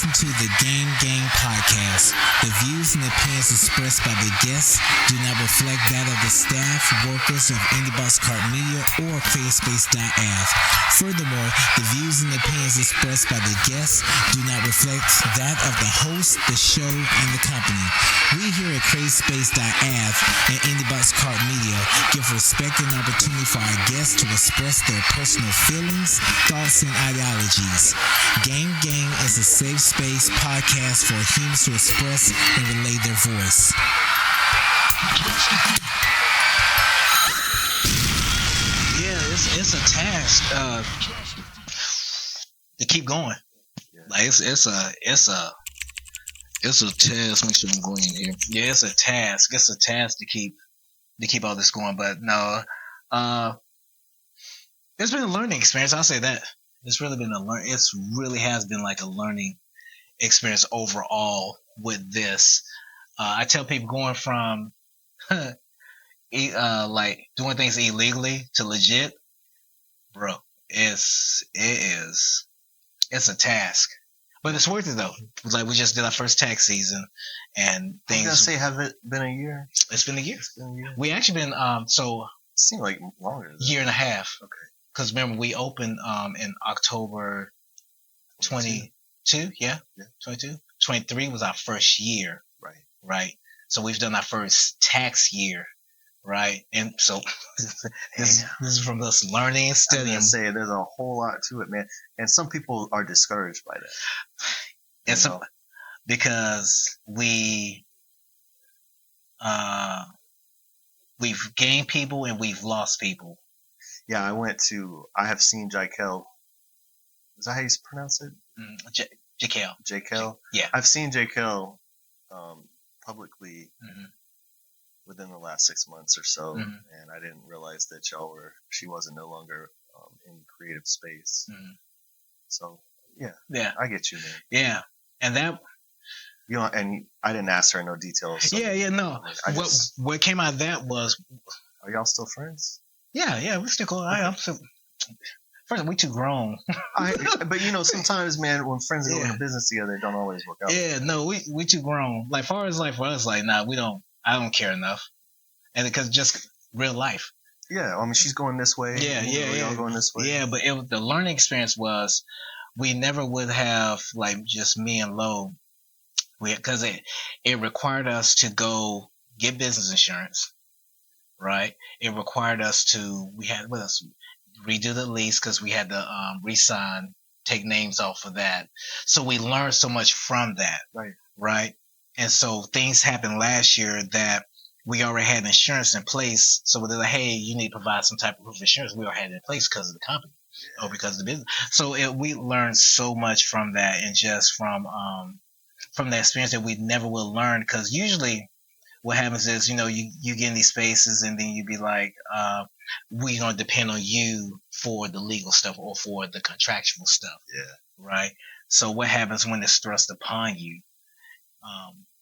listen to the Game Gang podcast. The views and opinions expressed by the guests do not reflect that of the staff, workers of IndieBox Cart Media or CreateSpace.av. Furthermore, the views and opinions expressed by the guests do not reflect that of the host, the show, and the company. We here at CreateSpace.av and IndieBox Cart Media give respect and opportunity for our guests to express their personal feelings, thoughts, and ideologies. Game Gang is a safe space podcast for humans to express and relay their voice. Yeah, it's a task to keep going. Like it's a task. Make sure I'm going in here. Yeah, it's a task. It's a task to keep all this going. But no, it's been a learning experience. I'll say that. It's really been it really has been like a learning experience overall with this. I tell people going from like doing things illegally to legit, bro, it's a task. But it's worth it though. Like we just did our first tax season and things. I was gonna say, have it been a year? It's been a year. We actually been so it seemed like longer. Year and a half. Okay. Because remember, we opened in October 22, yeah? 22. 23 was our first year. Right. So we've done our first tax year, right? And so this is from us learning and studying. I was gonna say, there's a whole lot to it, man. And some people are discouraged by that. And so, because we've gained people and we've lost people. Yeah, I have seen Jakel. Is that how you pronounce it? Jakel. Yeah. I've seen Jakel publicly within the last 6 months or so, and I didn't realize that she wasn't no longer in creative space. So, yeah, I get you, man. Yeah, and that... and I didn't ask her no details. So no. What came out of that was... Are y'all still friends? Yeah, we're still cool. First, we too grown. But sometimes, man, when friends go into business together, it don't always work out. Yeah, no, we too grown. Like, far as like for us, like, nah, I don't care enough, and because just real life. Yeah, I mean, she's going this way. Y'all going this way. Yeah, but the learning experience was, we never would have, like, just me and Lo, because it required us to go get business insurance. Right. It required us to, redo the lease because we had to re-sign, take names off of that. So we learned so much from that. Right. And so things happened last year that we already had insurance in place. So they're like, hey, you need to provide some type of proof of insurance. We already had it in place because of the company or because of the business. So we learned so much from that, and just from the experience that we never will learn, because usually what happens is, you get in these spaces and then you be like, we're going to depend on you for the legal stuff or for the contractual stuff. Yeah. Right. So what happens when it's thrust upon you?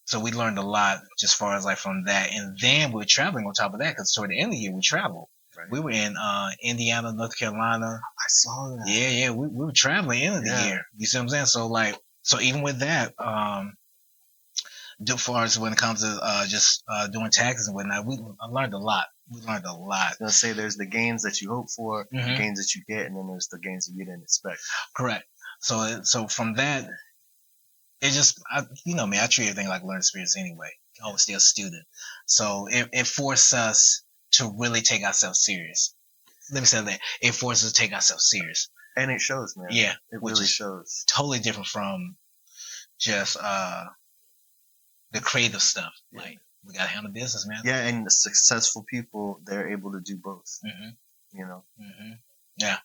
So we learned a lot just far as like from that. And then we're traveling on top of that, because toward the end of the year we traveled. Right. We were in Indiana, North Carolina. I saw that. Yeah. We were traveling end of the year. You see what I'm saying? So even with that, as far as when it comes to just doing taxes and whatnot, I learned a lot. We learned a lot. I was gonna say, there's the gains that you hope for, the gains that you get, and then there's the gains that you didn't expect. Correct. So from that, it just, I treat everything like a learning experience anyway. I always stay a student. So it forced us to really take ourselves serious. Let me say that. It forced us to take ourselves serious. And it shows, man. Yeah. It really shows. Totally different from just the creative stuff. Like, we gotta handle business, man. Yeah, and the successful people, they're able to do both. Yeah.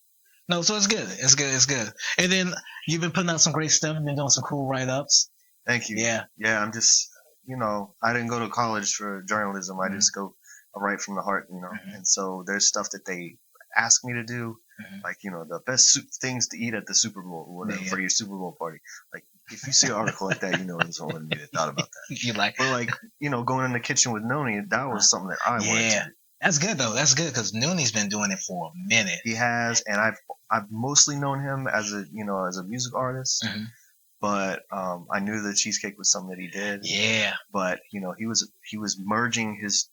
No, so it's good. It's good. And then you've been putting out some great stuff. You've been doing some cool write-ups. Thank you. Yeah, I'm just, I didn't go to college for journalism. I just I write from the heart, And so there's stuff that they ask me to do, like, the best things to eat at the Super Bowl or whatever for your Super Bowl party. Like, if you see an article like that, there's someone that thought about that. Or like, going in the kitchen with Noni, that was something that I wanted to do. That's good though. That's good because Nooney's been doing it for a minute. He has, and I've mostly known him as a music artist, but I knew the cheesecake was something that he did. Yeah. But he was merging his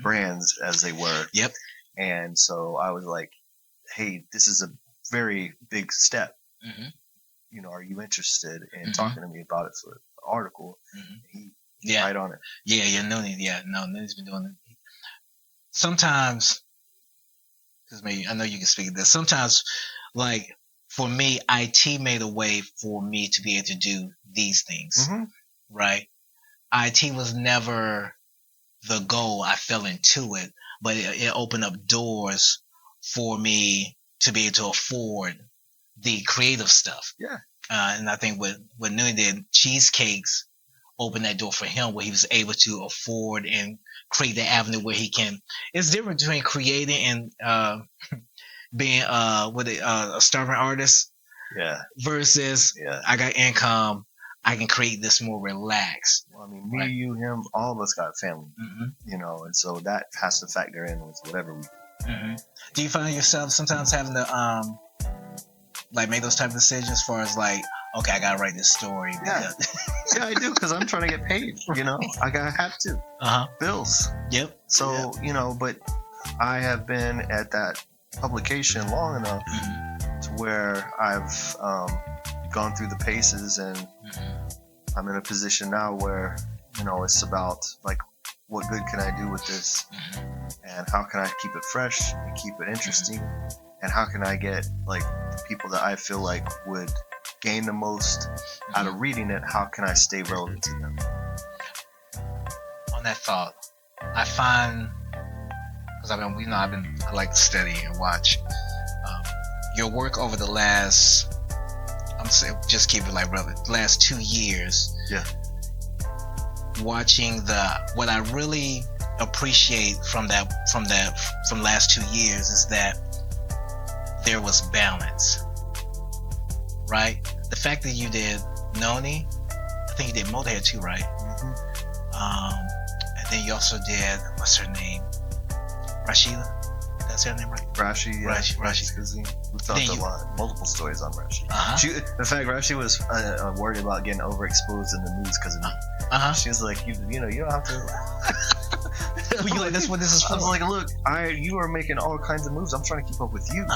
brands as they were. Yep. And so I was like, hey, this is a very big step. Are you interested in talking to me about it for the article? He's right on it. Yeah, Nooney's been doing it. Sometimes, because maybe I know you can speak of this. Sometimes, like for me, IT made a way for me to be able to do these things. Right? IT was never the goal. I fell into it, but it opened up doors for me to be able to afford the creative stuff. Yeah. And I think what Nooney did, cheesecakes, opened that door for him where he was able to afford and create the avenue where he can. It's different between creating and being a starving artist. Yeah. Versus I got income. I can create this more relaxed. Well, I mean, me, you, him, all of us got family, and so that has to factor in with whatever we do. Do you find yourself sometimes having to make those type of decisions as far as like, okay, I gotta write this story? Yeah, yeah, I do, because I'm trying to get paid. I have to. Bills. Yep. So but I have been at that publication long enough to where I've gone through the paces, and I'm in a position now where it's about like, what good can I do with this, and how can I keep it fresh and keep it interesting, and how can I get like the people that I feel like would gain the most out of reading it, how can I stay relevant to them? On that thought, I find, because I like to study and watch your work over the last, I'm saying, just keep it like relevant, last 2 years. Yeah. Watching what I really appreciate from last 2 years is that there was balance, right? The fact that you did Noni, I think you did Motorhead too, right? And then you also did, what's her name? Rashida? That's her name, right? Rashi, yeah. Rashi. We talked multiple stories on Rashi. In fact, Rashi was worried about getting overexposed in the news because of me. She was like, you don't have to. You like, that's what this is for. I was like, look, you are making all kinds of moves. I'm trying to keep up with you.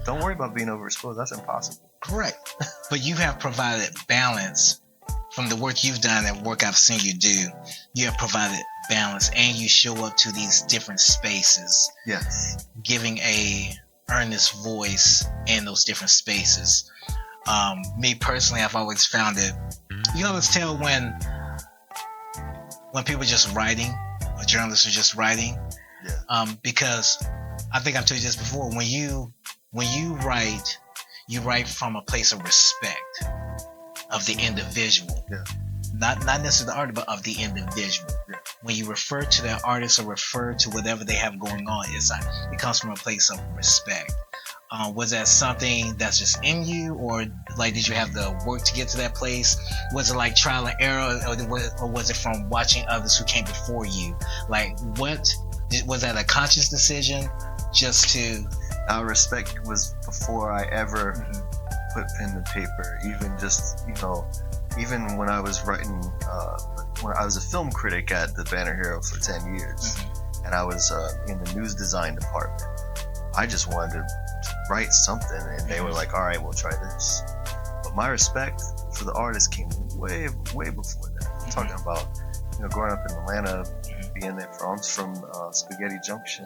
Don't worry about being overexposed. That's impossible. Correct. But you have provided balance from the work you've done and work I've seen you do. You have provided balance, and you show up to these different spaces. Yes. Giving a earnest voice in those different spaces. Me personally, I've always found it, you always tell when people are just writing, or journalists are just writing. Yeah. Because I think I've told you this before, when you write, you write from a place of respect of the individual. Yeah. Not necessarily the artist, but of the individual. Yeah. When you refer to that artist or refer to whatever they have going on, it comes from a place of respect. Was that something that's just in you, or like did you have the work to get to that place? Was it like trial and error, or was it from watching others who came before you? Like, was that a conscious decision just to? Our respect was before I ever put pen to paper. Even just even when I was writing, when I was a film critic at the Banner Hero for 10 years, and I was in the news design department, I just wanted to write something, and they were like, all right, we'll try this. But my respect for the artist came way before that. I'm talking about growing up in Atlanta, being there from Spaghetti Junction.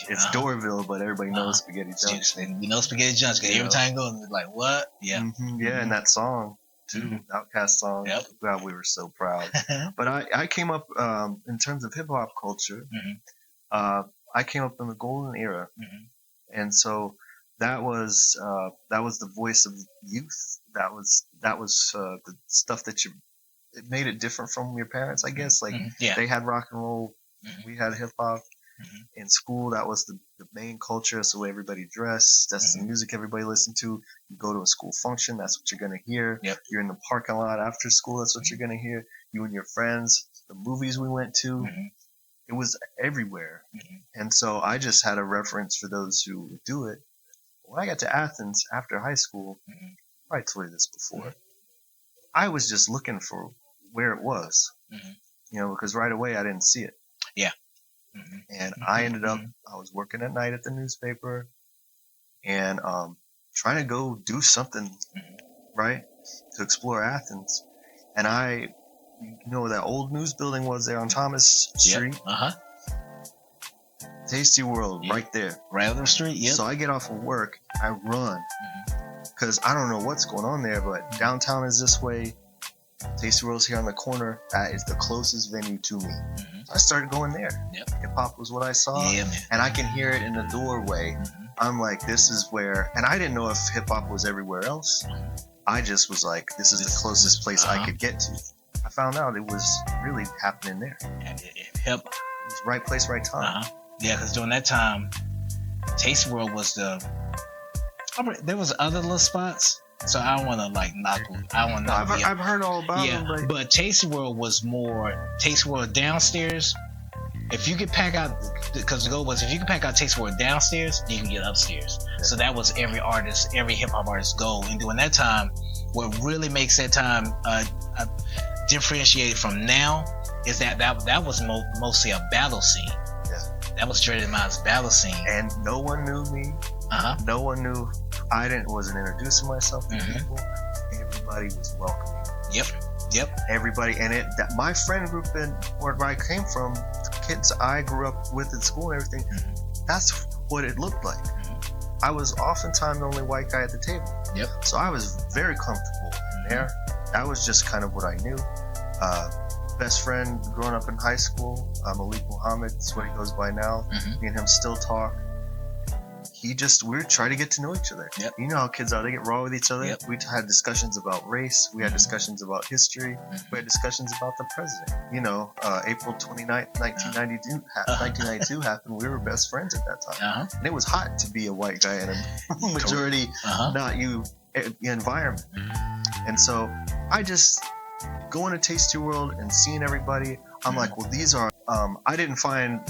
It's Doorville, but everybody knows Spaghetti Junction. We know Spaghetti Junction. Every time you go, it's like, what? Yeah. Yeah, and that song too, Outkast song. Yep. God, we were so proud. But I came up in terms of hip hop culture. I came up in the golden era, and so that was the voice of youth. That was the stuff that it made it different from your parents, I guess. Like they had rock and roll, we had hip hop. In school, that was the main culture. That's the way everybody dressed. That's the music everybody listened to. You go to a school function, that's what you're gonna hear. Yep. You're in the parking lot after school, that's what you're gonna hear. You and your friends, the movies we went to, it was everywhere. And so I just had a reference for those who would do it. When I got to Athens after high school, I probably told you this before, I was just looking for where it was, because right away I didn't see it. Yeah. And I ended up, I was working at night at the newspaper and trying to go do something, right, to explore Athens. And that old news building was there on Thomas Street. Tasty World, right there. Right on the street, yep. So I get off of work, I run, because I don't know what's going on there, but downtown is this way. Tasty World's here on the corner. That is the closest venue to me. So I started going there. Yep. Hip-hop was what I saw. Yeah, man. And I can hear it in the doorway. I'm like, this is where, and I didn't know if hip-hop was everywhere else. I just was like, this is the closest place I could get to. I found out it was really happening there. Hip. It was right place, right time. Yeah, because during that time, Taste World was there was other little spots, so I don't want to knock. I don't want to. I've heard all about them. But Taste World was more Taste World downstairs. If you could pack out, because the goal was if you could pack out Taste World downstairs, you can get upstairs. Yeah. So that was every hip hop artist's goal. And during that time, what really makes that time differentiated from now is that was mostly a battle scene. That was Dreaded Mind's battle scene. And no one knew me. No one knew. Wasn't introducing myself to people. Everybody was welcoming. Yep. Everybody. And my friend group where I came from, kids I grew up with in school and everything, that's what it looked like. I was oftentimes the only white guy at the table. Yep. So I was very comfortable in there. That was just kind of what I knew. Best friend growing up in high school, Malik Muhammad, that's what he goes by now. Me and him still talk. We try to get to know each other. Yep. You know how kids are, they get raw with each other. Yep. We had discussions about race, we had discussions about history, we had discussions about the president. April 29th, 1992 happened. We were best friends at that time. And it was hot to be a white guy in a majority not you environment. And so I just going to Tasty World and seeing everybody, I'm like, well, these are, I didn't find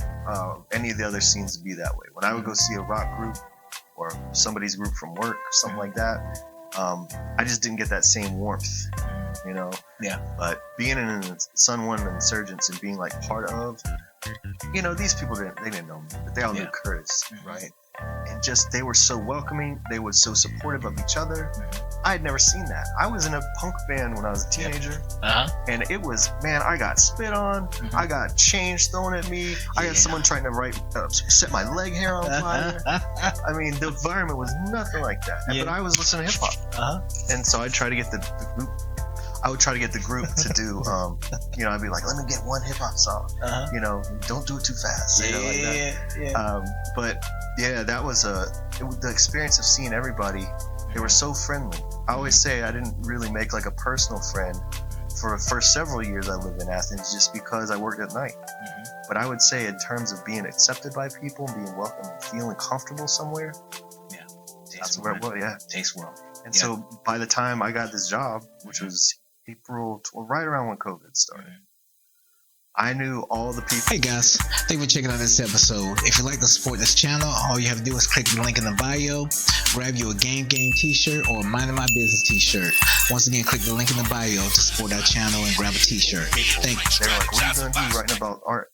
any of the other scenes to be that way. When I would go see a rock group or somebody's group from work or something like that, I just didn't get that same warmth, Yeah. But being in the Sun One Insurgents and being like part of, these people didn't know me, but they all knew Curtis, right? And just, they were so welcoming. They were so supportive of each other. I had never seen that. I was in a punk band when I was a teenager, and it was, man, I got spit on. I got change thrown at me. I got someone trying to set my leg hair on fire. I mean, the environment was nothing like that. But I was listening to hip hop, and so I'd try to get the group. I would try to get the group to do, I'd be like, let me get one hip hop song, don't do it too fast, but yeah, that was the experience of seeing everybody. They were so friendly. I always say I didn't really make like a personal friend for the first several years I lived in Athens, just because I worked at night. But I would say in terms of being accepted by people, being welcome, and feeling comfortable somewhere, that's where it was. Taste World. And so by the time I got this job, which was right around when COVID started, I knew all the people. Hey guys, thank you for checking out this episode. If you'd like to support this channel, all you have to do is click the link in the bio, grab you a Game t-shirt or a Minding My Business t-shirt. Once again, click the link in the bio to support our channel and grab a t-shirt. Thank you. They're like, what are you going to do writing about art,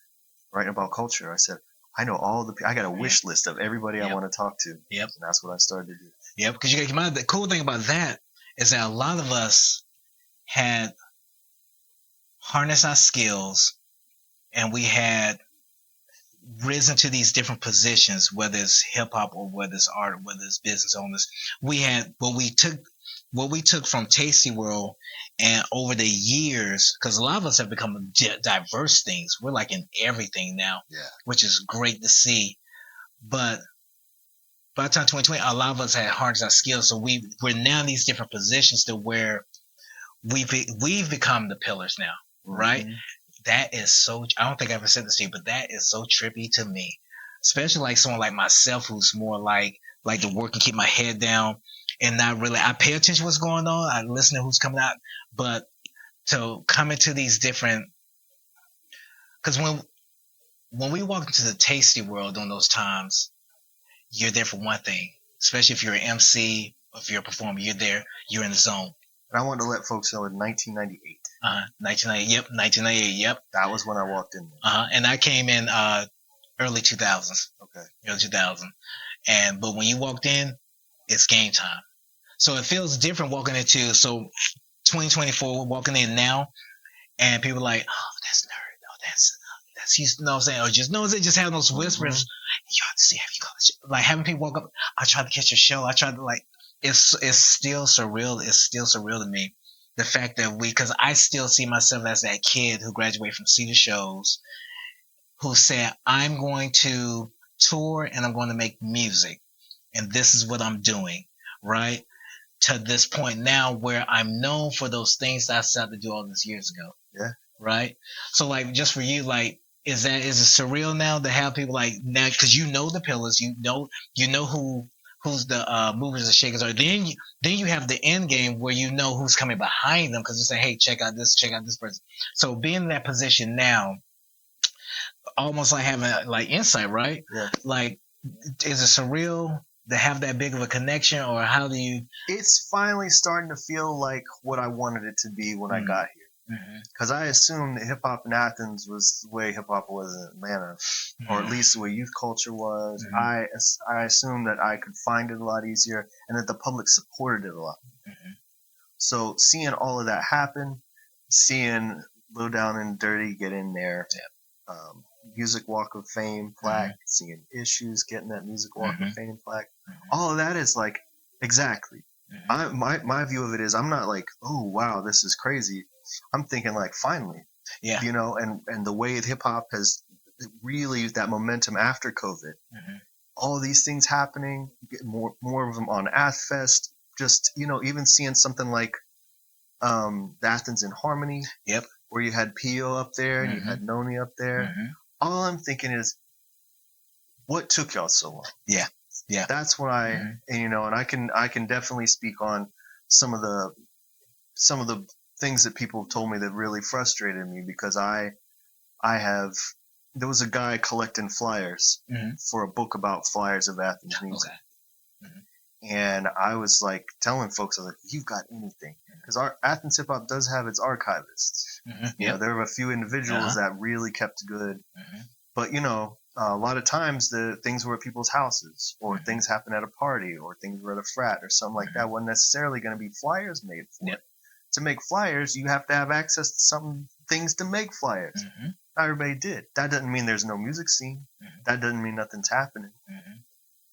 writing about culture? I said, I know I got a wish list of everybody I want to talk to. And that's what I started to do. Because you got the cool thing about that is that a lot of us had harnessed our skills, and we had risen to these different positions, whether it's hip hop or whether it's art or whether it's business owners. We had what we took from Tasty World, and over the years, because a lot of us have become diverse things. We're like in everything now, which is great to see. But by the time 2020, a lot of us had harnessed our skills, so we're now in these different positions to where we've become the pillars now, right? That is so, I don't think I ever said this to you, but that is so trippy to me, especially like someone like myself who's more like to work and keep my head down and not really, I pay attention to what's going on, I listen to who's coming out, but to come into these different, because when we walk into the Tasty World during those times, you're there for one thing, especially if you're an MC, if you're a performer, you're there, you're in the zone. And I wanted to let folks know in 1998. 1998. Yep. 1998. Yep. That was when I walked in there. And I came in early 2000s. Okay. Early 2000. But when you walked in, it's game time. So it feels different walking into 2024 walking in now, and people are like, oh, that's nerd. Oh, that's you know what I'm saying? Or just having those whispers. You have to see, have you called like having people walk up. I tried to catch your show. I tried to it's still surreal. It's still surreal to me. The fact that because I still see myself as that kid who graduated from Cedar Shows, who said, I'm going to tour and I'm going to make music, and this is what I'm doing, right? To this point now where I'm known for those things that I set out to do all these years ago. Yeah. Right? So just for you, is it surreal now to have people now, because you know the pillars, you know who's the movers and shakers are. Then you have the end game where you know who's coming behind them, because you say, hey, check out this person. So being in that position now, almost like having insight, right? Yeah. Is it surreal to have that big of a connection, or how do you? It's finally starting to feel like what I wanted it to be when I got here. Because I assumed that hip hop in Athens was the way hip hop was in Atlanta, or at least the way youth culture was. I assumed that I could find it a lot easier, and that the public supported it a lot. So seeing all of that happen, seeing Low Down and Dirty get in there, Music Walk of Fame plaque, seeing Issues getting that Music Walk of Fame plaque, all of that is exactly. My view of it is, I'm not oh wow, this is crazy. I'm thinking finally, and the way hip hop has really, that momentum after COVID, all of these things happening, more of them on Athfest, just even seeing something like the Athens in Harmony, where you had Pio up there and you had Noni up there. All I'm thinking is, what took y'all so long? Yeah. That's what and I can definitely speak on some of the things that people have told me that really frustrated me, because there was a guy collecting flyers for a book about flyers of Athens music. And I was telling folks, I was you've got anything, because our Athens hip hop does have its archivists. There were a few individuals that really kept good, but a lot of times the things were at people's houses, or things happened at a party, or things were at a frat or something like that. Wasn't necessarily going to be flyers made for it. To make flyers, you have to have access to some things to make flyers. Not everybody did. That doesn't mean there's no music scene. That doesn't mean nothing's happening.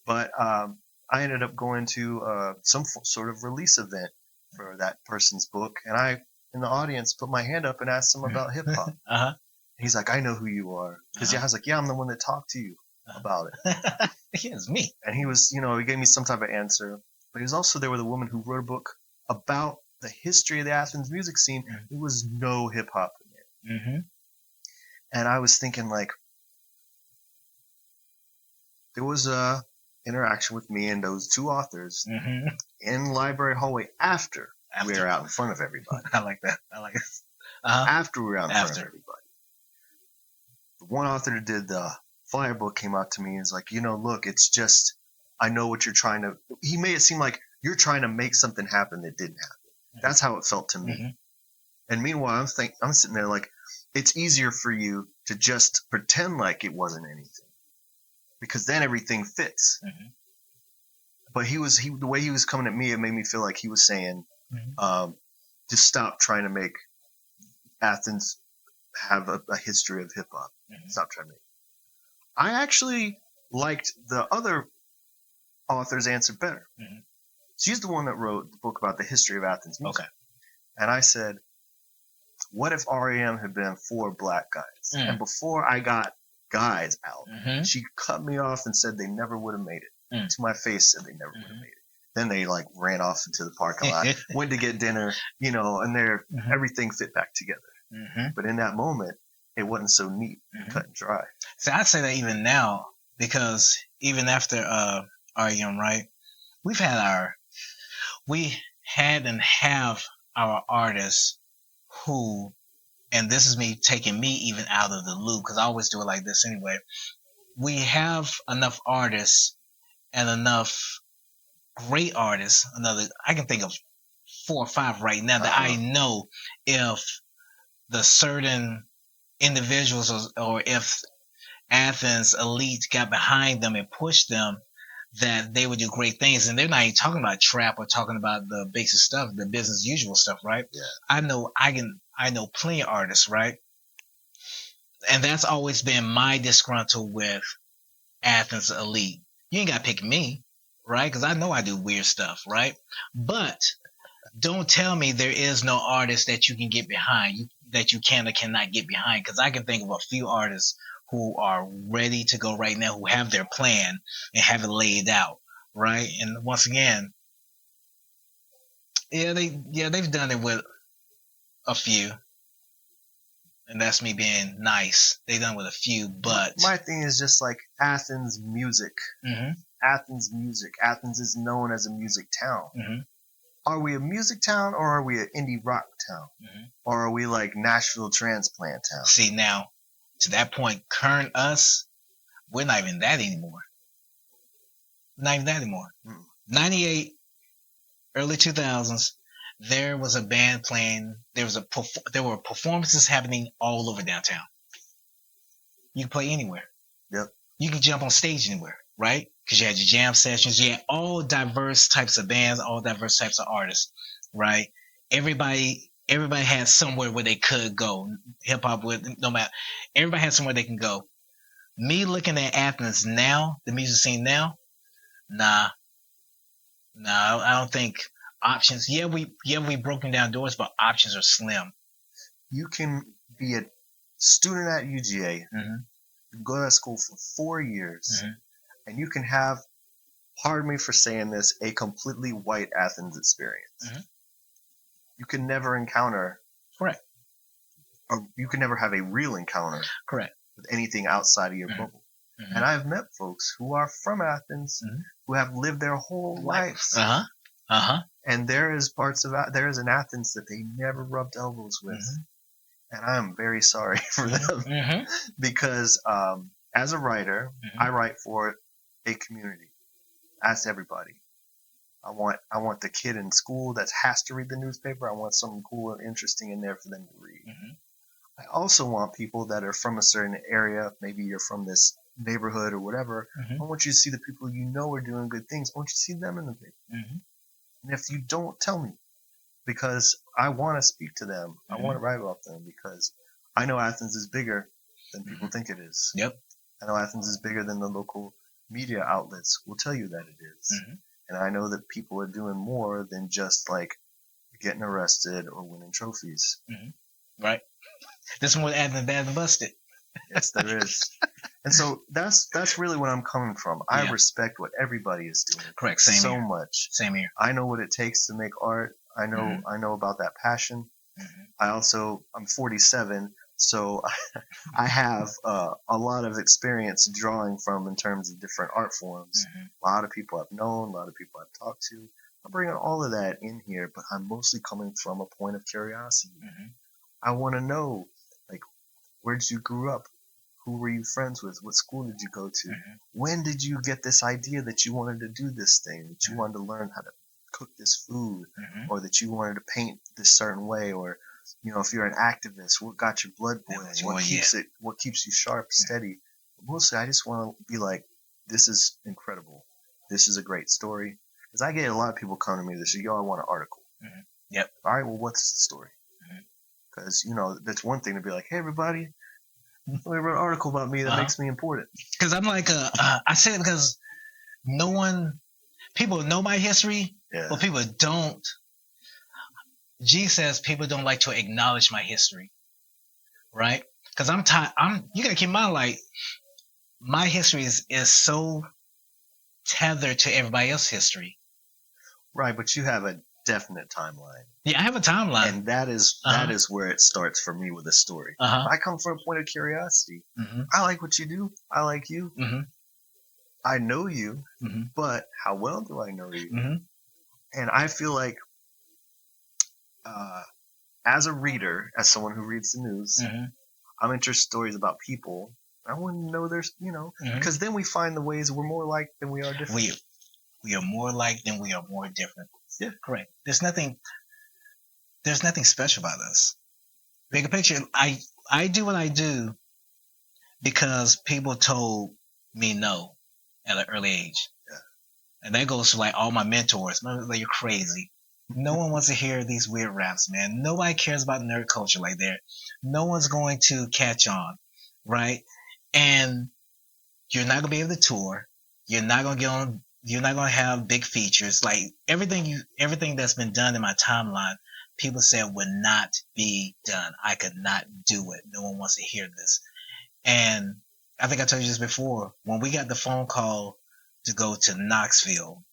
But I ended up going to some sort of release event for that person's book, and I, in the audience, put my hand up and asked him about hip hop. He's like, I know who you are. Because I was like, yeah, I'm the one that talked to you about it. Yeah, it's me. And he was, he gave me some type of answer. But he was also there with a woman who wrote a book about the history of the Athens music scene. There was no hip hop in there. And I was thinking, there was a interaction with me and those two authors in the library hallway after we were out in front of everybody. I like that. After we were out in front of everybody. The one author that did the flyer book came out to me and was like, look, it's just, I know what you're trying to, he made it seem like you're trying to make something happen that didn't happen. That's how it felt to me. And meanwhile, I'm sitting there it's easier for you to just pretend like it wasn't anything, because then everything fits. But the way he was coming at me, it made me feel like he was saying, to stop trying to make Athens have a history of hip hop. Stop trying to make. I actually liked the other author's answer better. She's the one that wrote the book about the history of Athens music. And I said, what if REM had been 4 black guys? And before I got guys out, she cut me off and said they never would have made it. To my face, said they never would have made it. Then they ran off into the parking lot, went to get dinner, and everything fit back together. But in that moment, it wasn't so neat, cut and dry. See, I'd say that even now, because even after REM, right, we had and have our artists who, and this is me taking me even out of the loop, because I always do it like this anyway. We have enough artists and enough great artists. I can think of 4 or 5 right now that I know if the certain individuals or if Athens elite got behind them and pushed them, that they would do great things. And they're not even talking about trap or talking about the basic stuff, the business usual stuff, right? Yeah. I know plenty of artists, right? And that's always been my disgruntled with Athens elite. You ain't got to pick me, right? Because I know I do weird stuff, right? But don't tell me there is no artist that you can get behind, that you can or cannot get behind. Because I can think of a few artists who are ready to go right now, who have their plan and have it laid out, right? And once again, they've done it with a few. And that's me being nice. They've done with a few, but my thing is just like Athens music. Mm-hmm. Athens music. Athens is known as a music town. Mm-hmm. Are we a music town or are we an indie rock town? Mm-hmm. Or are we like Nashville transplant town? See, now, to that point, current us, we're not even that anymore. Not even that anymore. 98, early 2000s, there was a band playing. There were performances happening all over downtown. You can play anywhere. Yep. You can jump on stage anywhere, right? Because you had your jam sessions. You had all diverse types of bands, all diverse types of artists, right? Everybody had somewhere where they could go. Hip hop with no matter. Everybody had somewhere they can go. Me looking at Athens now, the music scene now, nah, I don't think options. Yeah, we broken down doors, but options are slim. You can be a student at UGA, Mm-hmm. go to school for 4 years, Mm-hmm. and you can have, pardon me for saying this, a completely white Athens experience. Mm-hmm. You can never encounter, Correct, or you can never have a real encounter, correct, with anything outside of your Mm-hmm. bubble. Mm-hmm. And I've met folks who are from Athens, Mm-hmm. who have lived their whole lives. And there is an Athens that they never rubbed elbows with. Mm-hmm. And I'm very sorry for them. Mm-hmm. Because as a writer, Mm-hmm. I write for a community. Ask everybody. I want the kid in school that has to read the newspaper. I want something cool and interesting in there for them to read. Mm-hmm. I also want people that are from a certain area. Maybe you're from this neighborhood or whatever. Mm-hmm. I want you to see the people you know are doing good things. I want you to see them in the paper. Mm-hmm. And if you don't, tell me, because I want to speak to them. Mm-hmm. I want to write about them because I know Athens is bigger than people think it is. Yep. I know Athens is bigger than the local media outlets will tell you that it is. Mm-hmm. And I know that people are doing more than just like getting arrested or winning trophies. Mm-hmm. Right. There's more Athens than busted. Yes, there is. And so that's really what I'm coming from. I respect what everybody is doing. Correct. Same so here. much. Same here. I know what it takes to make art. I know Mm-hmm. I know about that passion. Mm-hmm. I'm 47, so I have a lot of experience drawing from in terms of different art forms. Mm-hmm. A lot of people I've known, a lot of people I've talked to. I'm bringing all of that in here, but I'm mostly coming from a point of curiosity. Mm-hmm. I want to know, like, where did you grow up? Who were you friends with? What school did you go to? Mm-hmm. When did you get this idea that you wanted to do this thing, that you wanted to learn how to cook this food, Mm-hmm. or that you wanted to paint this certain way, or if you're an activist, what got your blood boiling? What keeps you sharp, steady? Mostly, I just want to be like, this is incredible. This is a great story. Because I get a lot of people come to me that say, yo, I want an article. Mm-hmm. Yep. All right, well, what's the story? Because, that's one thing to be like, hey, everybody, we wrote an article about me that makes me important. Because I'm like, I say it because people know my history, but people don't. G says people don't like to acknowledge my history, right? Because you gotta keep in mind, like, my history is so tethered to everybody else's history. Right, but you have a definite timeline. Yeah, I have a timeline, and that is where it starts for me with a story. I come from a point of curiosity. Mm-hmm. I like what you do. I like you. Mm-hmm. I know you, mm-hmm. but how well do I know you? Mm-hmm. And I feel like, as a reader, as someone who reads the news, mm-hmm. I'm interested in stories about people. I want to know there's, because then we find the ways we're more alike than we are different. We are more alike than we are more different. Yeah, correct. There's nothing. there's nothing special about us. Bigger picture, I do what I do because people told me no at an early age. Yeah. And that goes to like all my mentors. Like, you're crazy. No one wants to hear these weird raps, man. Nobody cares about nerd culture like that. No one's going to catch on, right? And you're not gonna be able to tour. You're not gonna get on. You're not gonna have big features. Like everything that's been done in my timeline, people said would not be done. I could not do it. No one wants to hear this. And I think I told you this before. When we got the phone call to go to Knoxville,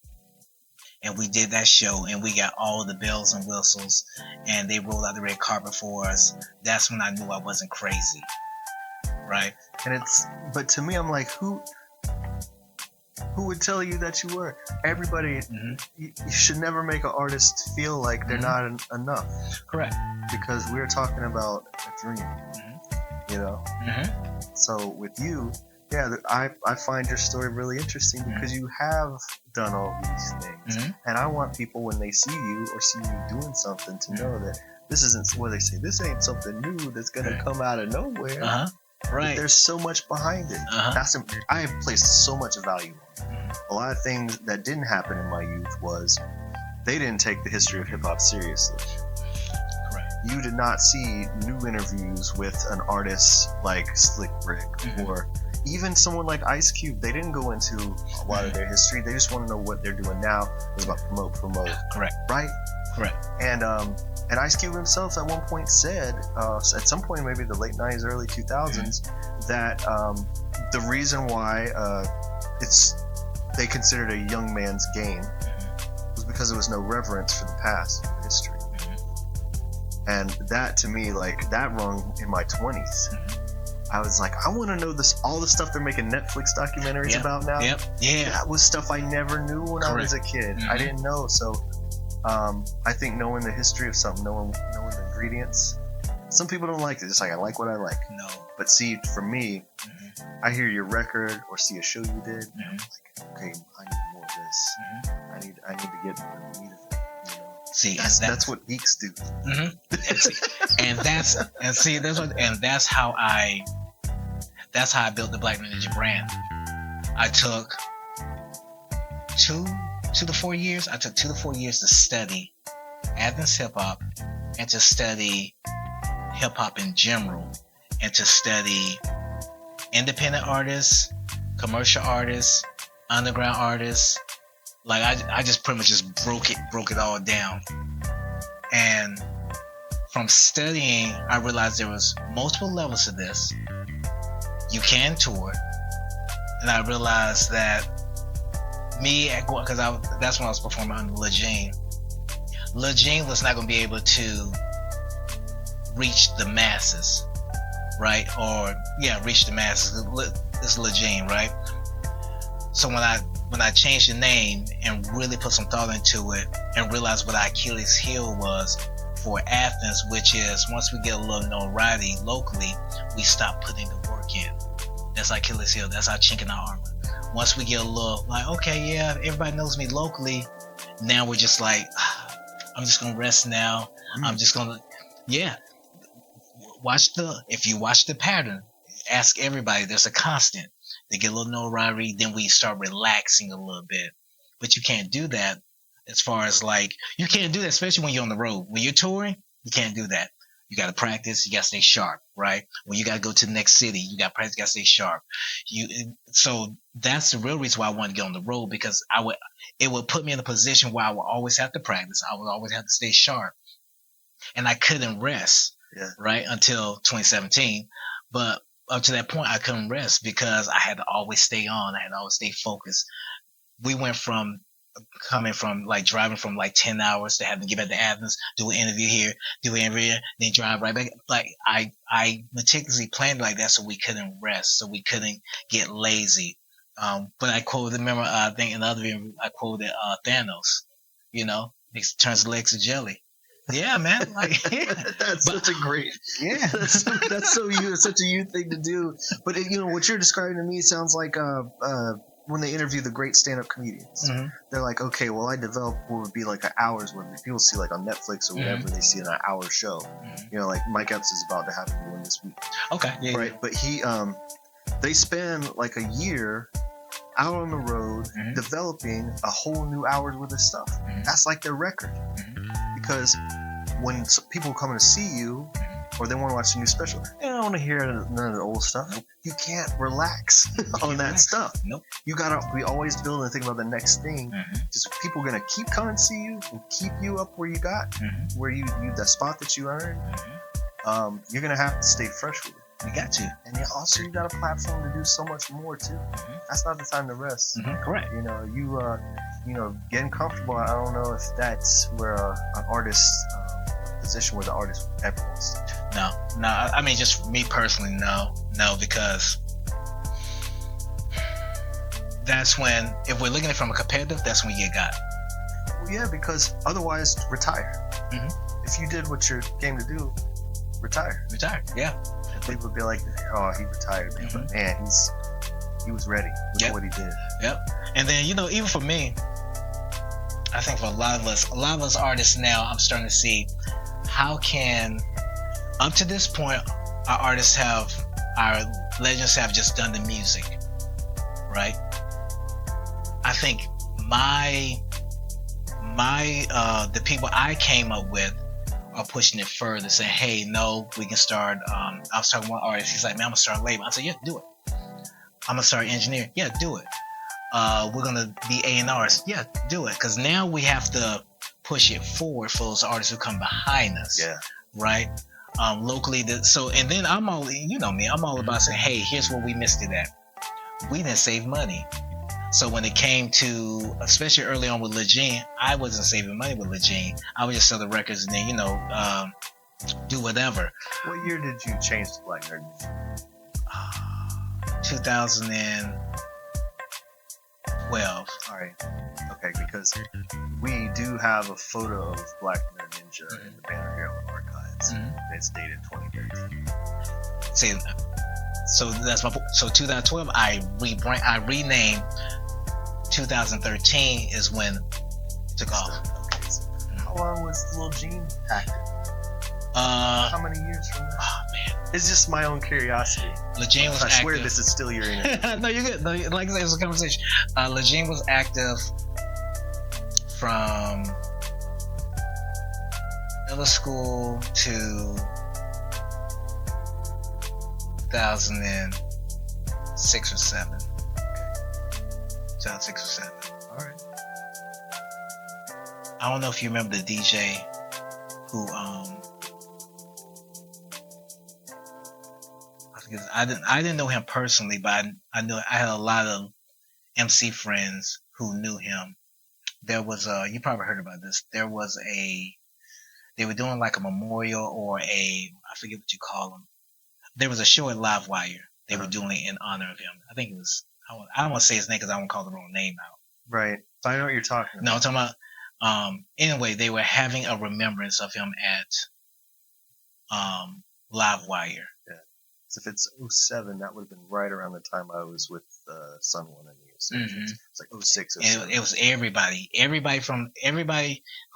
and we did that show, and we got all the bells and whistles, and they rolled out the red carpet for us. That's when I knew I wasn't crazy, right? And but to me, I'm like, who would tell you that you were? Everybody, you should never make an artist feel like they're not enough. Correct. Because we're talking about a dream, you know? So with you, yeah, I find your story really interesting because you have done all these things. And I want people, when they see you or see you doing something, to know that this isn't what they say. This ain't something new that's going to come out of nowhere. Right. There's so much behind it. I have placed so much value on it. A lot of things that didn't happen in my youth was they didn't take the history of hip-hop seriously. Correct. You did not see new interviews with an artist like Slick Rick or even someone like Ice Cube. They didn't go into a lot of their history. They just want to know what they're doing now. It's about promote. Correct. Right? Correct. And Ice Cube himself at one point said, at some point maybe the late 90s, early 2000s, that the reason why they considered a young man's game was because there was no reverence for the past, for history. And that, to me, like, that rung in my 20s. I was like, I want to know all the stuff they're making Netflix documentaries about now. That was stuff I never knew when I was a kid. I didn't know. So I think knowing the history of something, knowing the ingredients. Some people don't like it. Just like, I like what I like. No. But see, for me, I hear your record or see a show you did, and I'm like, okay, I need more of this. I need to get the meat of it. You know? See, that's what geeks do. That's how I built the BlackNerdNinja brand. I took 2 to 4 years. I took 2 to 4 years to study Athens HipHop and to study hip-hop in general and to study independent artists, commercial artists, underground artists. Like, I just pretty much just broke it all down. And from studying, I realized there was multiple levels to this. You can tour. And I realized that because that's when I was performing under Eugene. Eugene was not going to be able to reach the masses, right? Reach the masses. It's Eugene, right? So when I changed the name and really put some thought into it and realized what our Achilles heel was for Athens, which is once we get a little notoriety locally, we stop putting the work in. That's our Achilles heel. That's our chink in our armor. Once we get a little like, okay, yeah, everybody knows me locally. Now we're just like, I'm just gonna rest now. I'm just gonna, if you watch the pattern, ask everybody. There's a constant. They get a little notoriety, then we start relaxing a little bit. But you can't do that as far as like, you can't do that, especially when you're on the road. When you're touring, you can't do that. You got to practice. You got to stay sharp, right? When you got to go to the next city, you got to practice. You got to stay sharp. So that's the real reason why I wanted to get on the road, because it would put me in a position where I would always have to practice. I would always have to stay sharp, and I couldn't rest, right, until 2017. But up to that point, I couldn't rest because I had to always stay on. I had to always stay focused. We went from coming from like driving from like 10 hours to having to get back to Athens, do an interview here, do an interview here, then drive right back. Like I meticulously planned like that so we couldn't rest, so we couldn't get lazy. But I quoted, remember, I think in the other interview, I quoted Thanos, he turns legs to jelly. Yeah, man. Like, that's such a great. Yeah, that's so you. It's such a you thing to do. But what you're describing to me sounds like when they interview the great stand-up comedians, they're like, okay, well, I developed what would be like an hour's worth. People see like on Netflix or whatever, they see an hour show. You know, like Mike Epps is about to have one this week. Okay. Yeah, right. Yeah. But they spend like a year out on the road developing a whole new hour's worth of stuff. That's like their record. Because when people come to see you, or they want to watch a new special, they don't want to hear none of the old stuff. Nope. You can't relax on that stuff. Nope. You gotta be always building and thinking about the next thing. Just people are gonna keep coming to see you and keep you up where you got, where you the spot that you earned. You're gonna have to stay fresh with it. You got to. And also you got a platform to do so much more too. That's not the time to rest. Correct. You know, you know, getting comfortable. I don't know if that's where an artist position where the artist ever wants to. No. I mean, just me personally, no, because that's when, if we're looking at it from a competitive, that's when you get got. Well, yeah, because otherwise, retire. If you did what you came to do, retire. Yeah. And people would be like, "Oh, he retired, man." But man, he was ready. Look at what he did. Yep. And then, you know, even for me, I think for a lot of us artists now, I'm starting to see how can, up to this point, our legends have just done the music, right? I think the people I came up with are pushing it further, saying, hey, no, we can start. I was talking to one artist, he's like, man, I'm gonna start a label. I said, yeah, do it. I'm gonna start engineering. Yeah, do it. We're gonna be A&Rs. Yeah, do it. Because now we have to push it forward for those artists who come behind us. Yeah. Right? Locally. And then I'm all, you know me, I'm all about saying, hey, here's where we missed it at. We didn't save money. So when it came to, especially early on with Eugene, I wasn't saving money with Eugene. I would just sell the records and then, you know, do whatever. What year did you change to BlackNerdNinja? 2012. All right. Okay, because we do have a photo of BlackNerdNinja in the banner here on the archives. It's dated 2013. See, so that's my. So 2012, I renamed. 2013 is when it took off. Okay. So how long was Lil Gene active? How many years from that? Oh man, it's just my own curiosity. Eugene was active. I swear this is still your interview. No, you're good. No, like I said, it was a conversation. Eugene was active from middle school to 2006 or 7. 2006 or 7. All right. I don't know if you remember the DJ who I didn't know him personally, but I had a lot of MC friends who knew him. There was you probably heard about this. They were doing like a memorial or I forget what you call them. There was a show at Livewire. They were doing it in honor of him. I think it was, I don't want to say his name because I won't call the wrong name out. Right. I know what you're talking about. No, I'm talking about, anyway, they were having a remembrance of him at Livewire. Yeah. So if it's 07, that would have been right around the time I was with Sun One and the Ascensions. It's like 06 or 07. It was everybody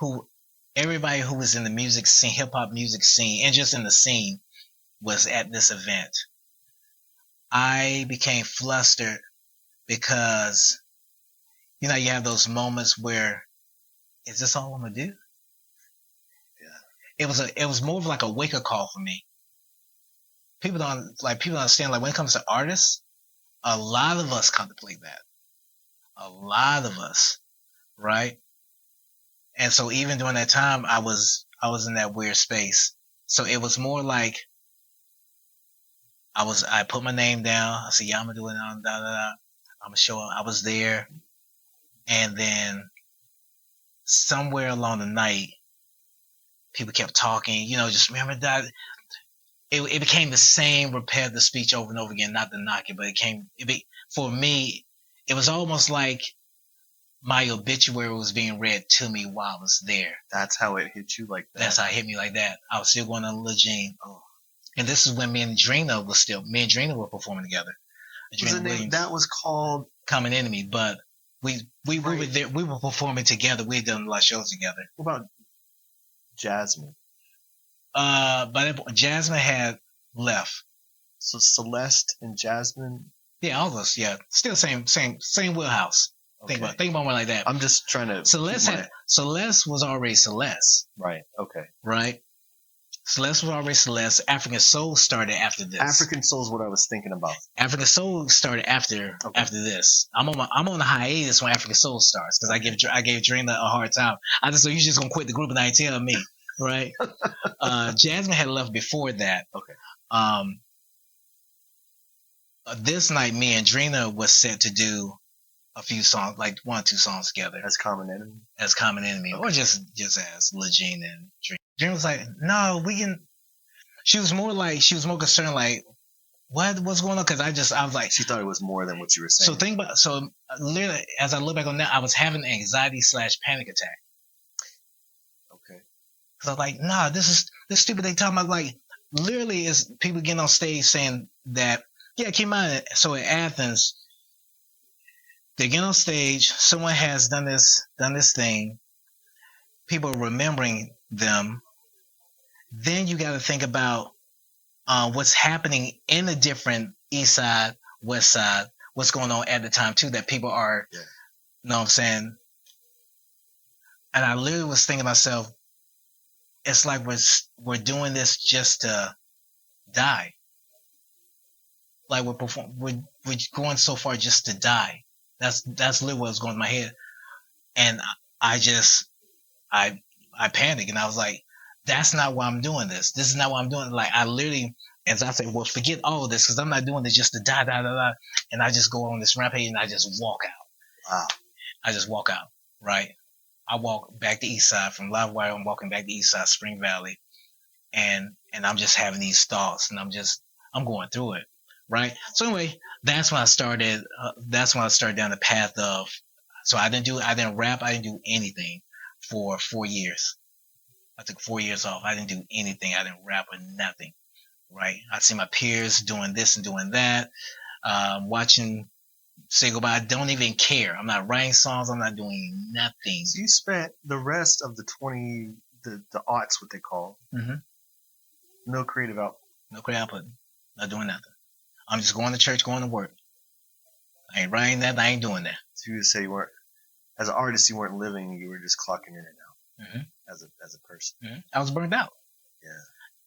who was in the music scene, hip hop music scene, and just in the scene was at this event. I became flustered because, you know, you have those moments where, is this all I'm gonna do? Yeah. It was more of like a wake-up call for me. People don't understand, like when it comes to artists, a lot of us contemplate that. A lot of us, right? And so even during that time, I was in that weird space. So it was more like I put my name down. I said, yeah, I'm gonna do it now. I'm gonna show up. I was there, and then somewhere along the night, people kept talking. You know, just remember that. It became the same repetitive speech over and over again. Not to knock it, but for me, it was almost like my obituary was being read to me while I was there. That's how it hit you like that? That's how it hit me like that. I was still going on Eugene. Oh. And this is when me and Drina were performing together. was the name? That was called Common Enemy, but we were there. We were performing together. We had done a lot of shows together. What about Jasmine? But Jasmine had left. So Celeste and Jasmine. Yeah, all of us. Yeah, still same wheelhouse. Okay. Think about one like that. I'm just trying to. Celeste was already Celeste. Right. Okay. Right. Celeste was already Celeste. African Soul started after this. African Soul is what I was thinking about. African Soul started after this. I'm on a hiatus when African Soul starts because I gave Drina a hard time. I just so you just gonna quit the group and I ain't tell me, right? Jasmine had left before that. Okay. This night, me and Drina was set to do a few songs, like 1 or 2 songs together. As Common Enemy? As Common Enemy. Okay. Or just as Eugene and Drina. Drina was like, no, we can. She was more concerned, like, what's going on? Because I was like. She thought it was more than what you were saying. So literally, as I look back on that, I was having an anxiety/panic attack. Okay. Because I was like, nah, this stupid they talking about, like, literally is people getting on stage saying that, yeah, keep in mind, so at Athens, they get on stage, someone has done this thing, people are remembering them. Then you got to think about what's happening in the different east side, west side, what's going on at the time too, that people are, you know what I'm saying? And I literally was thinking to myself, it's like we're doing this just to die. Like we're going so far just to die. That's literally what was going in my head. And I panicked and I was like, that's not why I'm doing this. This is not why I'm doing it. Like I literally, as I said, well, forget all of this because I'm not doing this just to die. And I just go on this rampage and I just walk out. Wow. I just walk out, right? I walk back to East Side from Livewire. I'm walking back to East Side, Spring Valley. And I'm just having these thoughts and I'm going through it. Right. So anyway, that's when I started down the path of, so I didn't rap. I didn't do anything for 4 years. I took 4 years off. I didn't do anything. I didn't rap or nothing. Right. I see my peers doing this and doing that. Watching Say Goodbye. I don't even care. I'm not writing songs. I'm not doing nothing. So you spent the rest of the aughts, what they call. Mm-hmm. No creative output. No creative output. Not doing nothing. I'm just going to church, going to work. I ain't writing that. I ain't doing that. So you would say you weren't, as an artist, you weren't living. You were just clocking in and out. Mm-hmm. As a person. Mm-hmm. I was burned out. Yeah.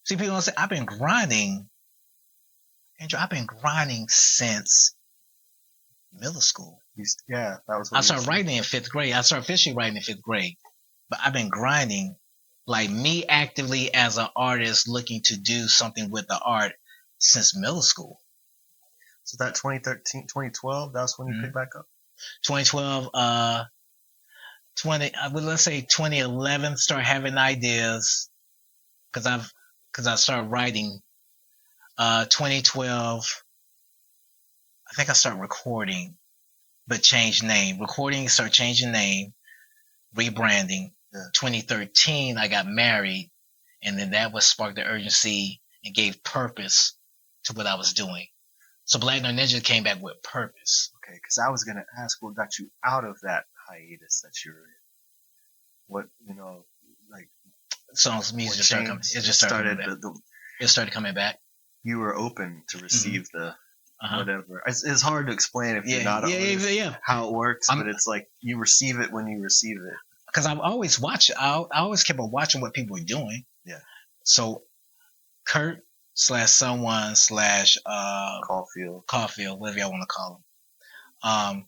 See, people don't say I've been grinding. Andrew, I've been grinding since middle school. That was. I started writing in 5th grade. I started officially writing in 5th grade, but I've been grinding, like me actively as an artist looking to do something with the art since middle school. So that 2013, 2012, that's when you picked back up? 2012, let's say 2011, start having ideas because I started writing. 2012, I think I started recording, but changed name. Start changing name, rebranding. Yeah. 2013, I got married, and then that was sparked the urgency and gave purpose to what I was doing. So BlackNerdNinja came back with purpose. Okay, because I was gonna ask what got you out of that hiatus that you were in. What like songs, music started coming. It just started. It started coming back. You were open to receive the whatever. It's hard to explain if you're not how it works, but it's like you receive it when you receive it. Because I've always watched. I always kept on watching what people were doing. Yeah. So Kurt /someone Caulfield, whatever y'all want to call him.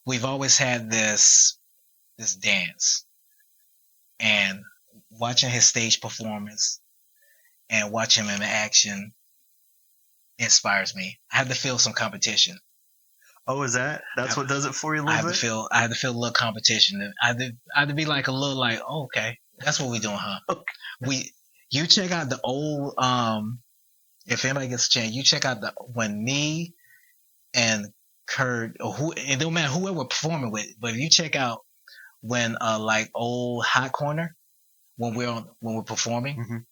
We've always had this dance, and watching his stage performance and watching him in action inspires me. I had to feel some competition. Oh, is that's what does it for you a little bit? I had to feel a little competition. I had to be like a little like, oh, okay, that's what we doing, huh? Okay. You check out the old, if anybody gets a chance, you check out when me and Kurt, or it don't matter whoever we're performing with, but if you check out when like old Hot Corner, when we're performing,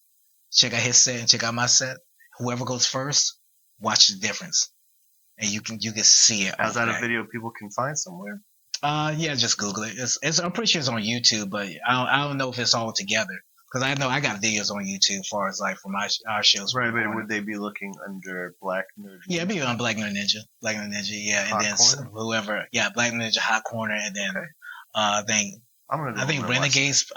check out his set and check out my set. Whoever goes first, watch the difference. and you can see it. Is that a video people can find somewhere? Yeah, just Google it. It's I'm pretty sure it's on YouTube, but I don't know if it's all together. Because I know I got videos on YouTube as far as like for our shows. Right, but would they be looking under Black Nerd? Yeah, it'd be on BlackNerdNinja. BlackNerdNinja, yeah. Hot And then Corner? Whoever, yeah, BlackNerdNinja Hot Corner, and then I think Renegades,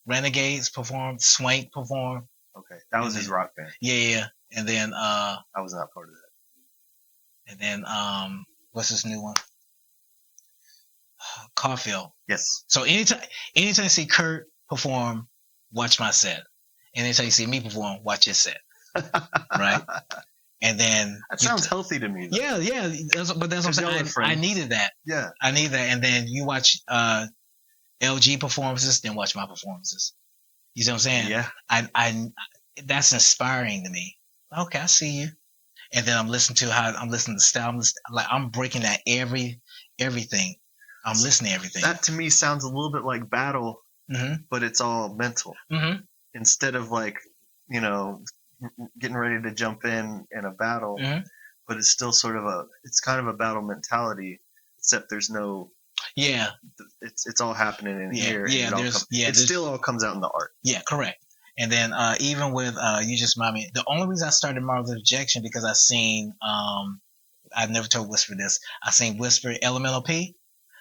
Renegades performed, Swank performed. Okay, that was his rock band. Yeah. And then I was not part of that. And then what's this new one? Caulfield. Yes. So anytime you see Kurt perform, watch my set. Anytime you see me perform, watch his set. Right? And then that sounds healthy to me, though. Yeah. But that's what I'm saying. I needed that. Yeah. I need that. And then you watch LG performances, then watch my performances. You see what I'm saying? Yeah. I that's inspiring to me. Okay, I see you. And then I'm listening to style. I'm breaking that everything. I'm listening to everything. That to me sounds a little bit like battle, but it's all mental. Instead of like, getting ready to jump in a battle, but it's still sort of it's kind of a battle mentality, except there's no. Yeah. It's all happening in here. Yeah. It still all comes out in the art. Yeah, correct. And then even with you just remind me, the only reason I started Marvel's Rejection because I seen I never told Whisper this. I seen Whisper Elemental P.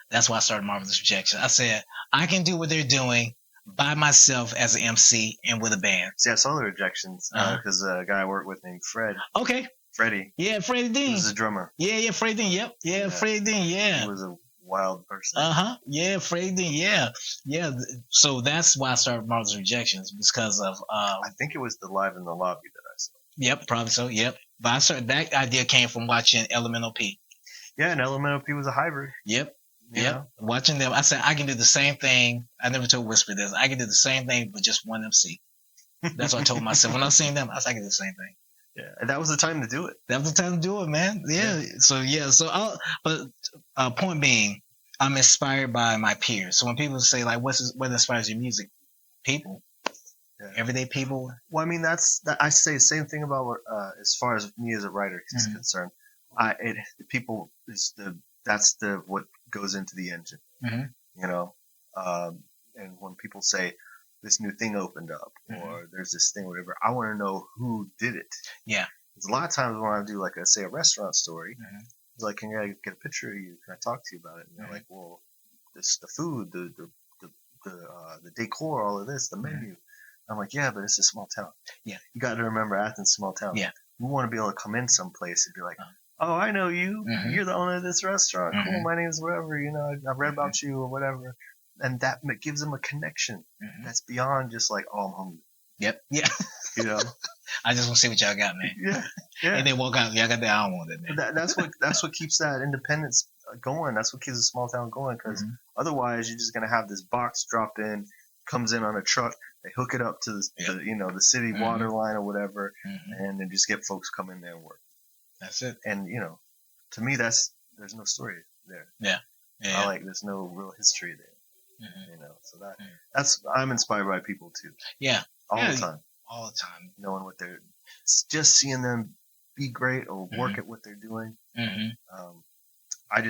That's why I started Marvelous Rejection. I said, I can do what they're doing by myself as an MC and with a band. See, I saw the Rejections because a guy I worked with named Fred. Okay. Freddie. Yeah, Freddie Dean. He was a drummer. Yeah, Freddie Dean. Yep. Yeah, Freddie Dean. Yeah. He was a wild person. Yeah, Freddie Dean. Yeah. Yeah. So that's why I started Marvelous Rejections because of. I think it was the Live in the Lobby that I saw. Yep, probably so. Yep. But that idea came from watching Elemental P. Yeah, and Elemental P was a hybrid. Yep. Yeah, watching them, I said I can do the same thing. I never told Whisper this. I can do the same thing, but just one MC. That's what I told myself when I seen them. I said I can do the same thing. Yeah, and that was the time to do it. That was the time to do it, man. Yeah. But point being, I'm inspired by my peers. So when people say like, what inspires your music? People, everyday people. Well, I mean, I say the same thing about as far as me as a writer is concerned. That's what goes into the engine, and when people say this new thing opened up or there's this thing, whatever, I want to know who did it. Yeah. Because a lot of times when I do like a restaurant story, it's like, can I get a picture of you? Can I talk to you about it? And they're like, well, this the food, the decor, all of this, the menu. I'm like, yeah, but it's a small town. Yeah. You got to remember Athens, small town. Yeah. You want to be able to come in someplace and be like, oh, I know you. You're the owner of this restaurant. Cool, my name's whatever. I read about you or whatever. And that gives them a connection that's beyond just like, oh, I'm hungry. Yep. Yeah. I just want to see what y'all got, man. Yeah. And they walk out. Y'all got that. I don't want it, man. That's what keeps that independence going. That's what keeps a small town going. Because otherwise, you're just gonna have this box dropped in, comes in on a truck. They hook it up to the city water line or whatever, and then just get folks come in there and work. That's it. And to me, there's no story there. Yeah. There's no real history there. So that's I'm inspired by people too. Yeah. All the time. All the time. Knowing what they're just seeing them be great or work at what they're doing. I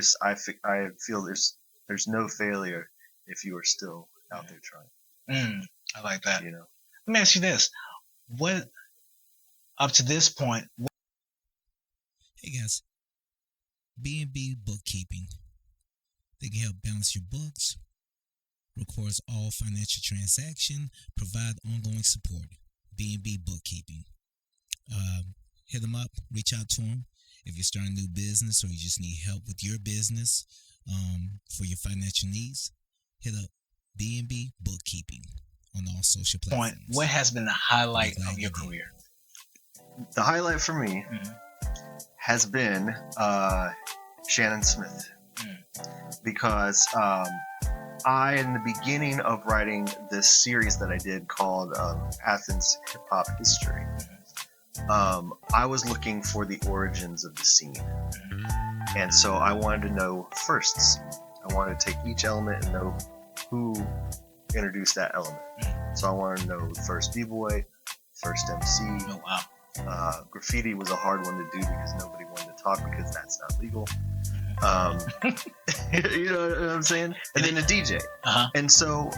feel there's no failure if you are still out there trying. I like that. Let me ask you this: what up to this point? Hey guys, B&B Bookkeeping. They can help balance your books, records all financial transaction, provide ongoing support. B&B Bookkeeping. Hit them up, reach out to them. If you're starting a new business or you just need help with your business for your financial needs, hit up B&B Bookkeeping on all social platforms. What has been the highlight of your career? The highlight for me has been Shannon Smith. Because in the beginning of writing this series that I did called Athens HipHop History, I was looking for the origins of the scene. And so I wanted to know firsts. I wanted to take each element and know who introduced that element. So I wanted to know the first B-boy, first MC. Oh, wow. Graffiti was a hard one to do because nobody wanted to talk because that's not legal. You know what I'm saying? And then the DJ. And so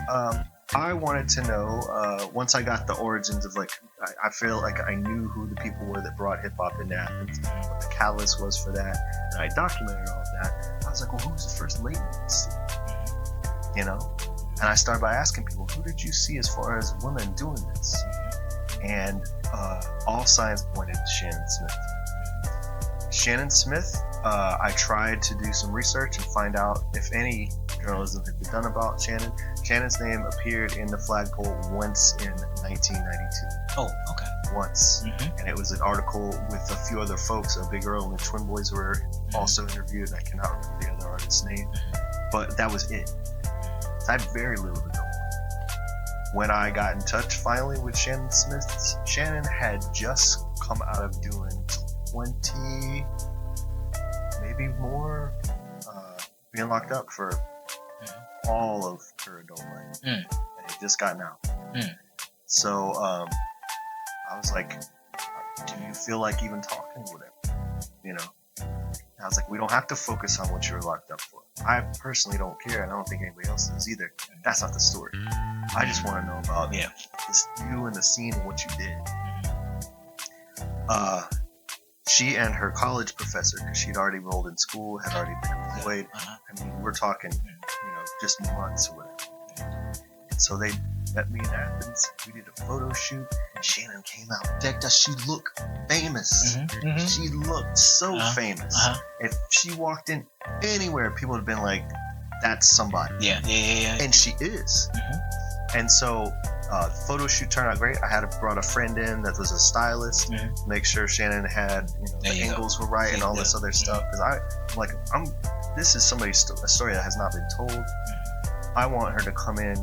I wanted to know, once I got the origins of like, I feel like I knew who the people were that brought hip hop into Athens, what the catalyst was for that, and I documented all of that. I was like, well, who was the first lady in the city? You know? And I started by asking people, who did you see as far as women doing this? And all signs pointed to Shannon Smith. Shannon Smith, I tried to do some research and find out if any journalism had been done about Shannon. Shannon's name appeared in the flagpole once in 1992. Oh, okay. Once. And it was an article with a few other folks. Big Earl and the Twin Boys were also interviewed. I cannot remember the other artist's name. But that was it. So I had very little to go on. When I got in touch finally with Shannon Smith, Shannon had just come out of doing 20, maybe more, being locked up for all of her adult life. And had just gotten out. So I was like, do you feel like even talking, whatever? You know? And I was like, we don't have to focus on what you were locked up for. I personally don't care, and I don't think anybody else does either. That's not the story. I just want to know about this, you and the scene and what you did. She and her college professor, because she'd already enrolled in school, had already been employed. I mean, we're talking, you know, just months or whatever. And so they met me in Athens. We did a photo shoot, and Shannon came out, decked us. She looked famous. She looked so famous. If she walked in anywhere, people would have been like, that's somebody. Yeah. And she is. And so the photo shoot turned out great. I had brought a friend in that was a stylist, make sure Shannon had, you know, the angles were right and all this other stuff. Because this is a story that has not been told. I want her to come in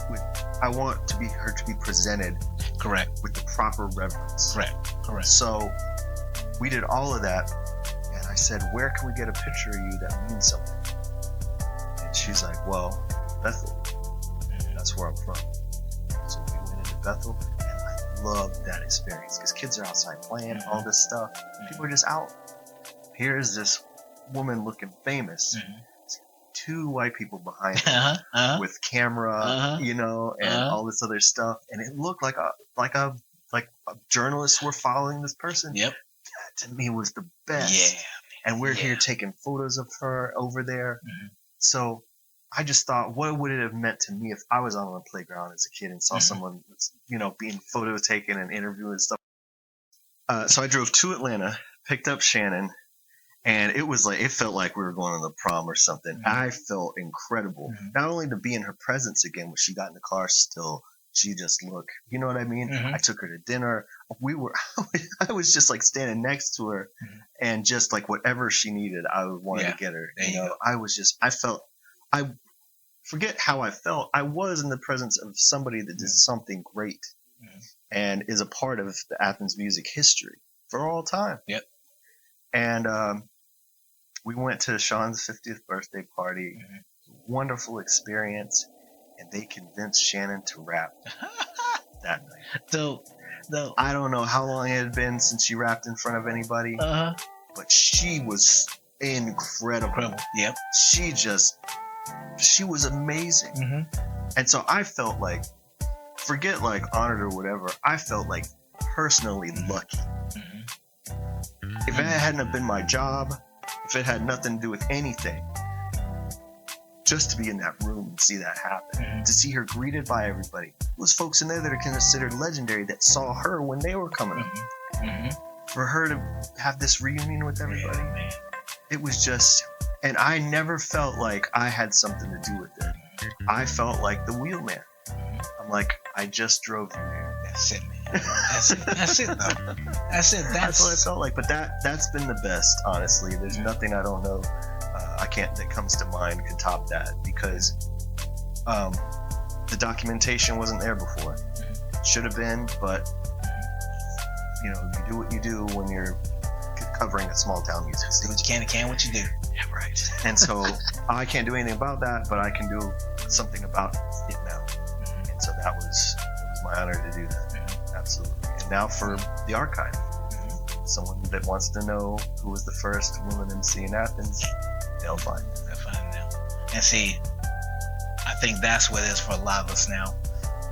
with, I want her to be presented correct with the proper reverence. Correct. So we did all of that, and I said, where can we get a picture of you that means something? And she's like, well, Bethel. That's where I'm from. So we went into Bethel, and I loved that experience because kids are outside playing, all this stuff. People are just out. Here's this woman looking famous. 2 white people behind her with camera, you know, and all this other stuff, and it looked like a journalists were following this person. That to me was the best. And we're here taking photos of her over there. So I just thought, what would it have meant to me if I was on the playground as a kid and saw someone, you know, being photo taken and interviewed and stuff. So I drove to Atlanta, picked up Shannon, and it felt like we were going on the prom or something. I felt incredible. Not only to be in her presence again, when she got in the car still, she just looked, you know what I mean? I took her to dinner. I was just like standing next to her, and just like whatever she needed, I wanted to get her. You know, I forget how I felt. I was in the presence of somebody that did something great and is a part of the Athens music history for all time. And we went to Sean's 50th birthday party. Wonderful experience. And they convinced Shannon to rap that night. So I don't know how long it had been since she rapped in front of anybody, but she was incredible. She was amazing. And so I felt like, forget like honored or whatever, I felt like personally lucky. If it hadn't have been my job, if it had nothing to do with anything, just to be in that room and see that happen, to see her greeted by everybody. There was folks in there that are considered legendary that saw her when they were coming up. For her to have this reunion with everybody, it was just, and I never felt like I had something to do with it. I felt like the wheelman. I'm like, I just drove you here. That's it, man. That's it, though. That's what I felt like. But that's been the best, honestly. There's nothing I don't know. That comes to mind can top that, because the documentation wasn't there before. Should have been, but you know, you do what you do when you're covering a small town music scene. Do what you can what you do. Yeah, right. And so I can't do anything about that, but I can do something about it now. And so it was my honor to do that. Absolutely. And now for the archive. someone that wants to know who was the first woman MC in Athens, they'll find it. They'll find it now. And see, I think that's what it is for a lot of us now,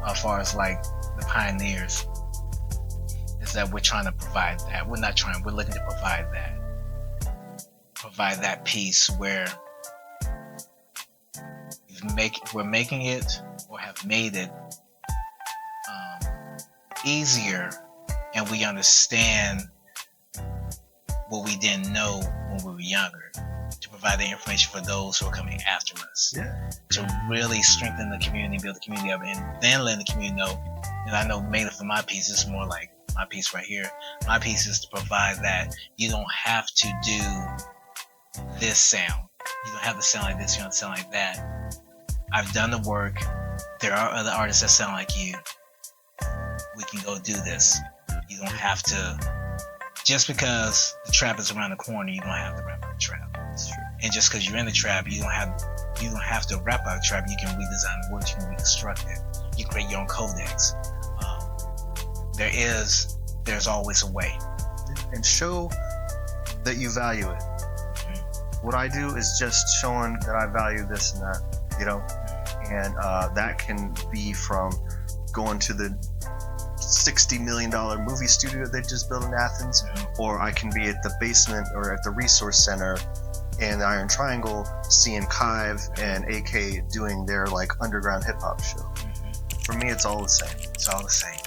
as far as like the pioneers, is that we're trying to provide that. We're looking to provide that piece where we're making it or have made it easier, and we understand what we didn't know when we were younger, to provide the information for those who are coming after us. Yeah. To really strengthen the community, build the community up, and then let the community know. And I know mainly for my piece, it's more like my piece right here. My piece is to provide that you don't have to do this sound. You don't have to sound like this, you don't have to sound like that. I've done the work. There are other artists that sound like you. We can go do this. You don't have to, just because the trap is around the corner, you don't have to rap out the trap. That's true. And just because you're in the trap, you don't have to rap out the trap. You can redesign the words, you can reconstruct it. You create your own codex. There's always a way. And show that you value it. Mm-hmm. What I do is just showing that I value this and that, you know, and that can be from going to the $60 million movie studio they just built in Athens, or I can be at the basement or at the resource center in the Iron Triangle seeing Kive and AK doing their like underground hip hop show. For me, it's all the same. It's all the same.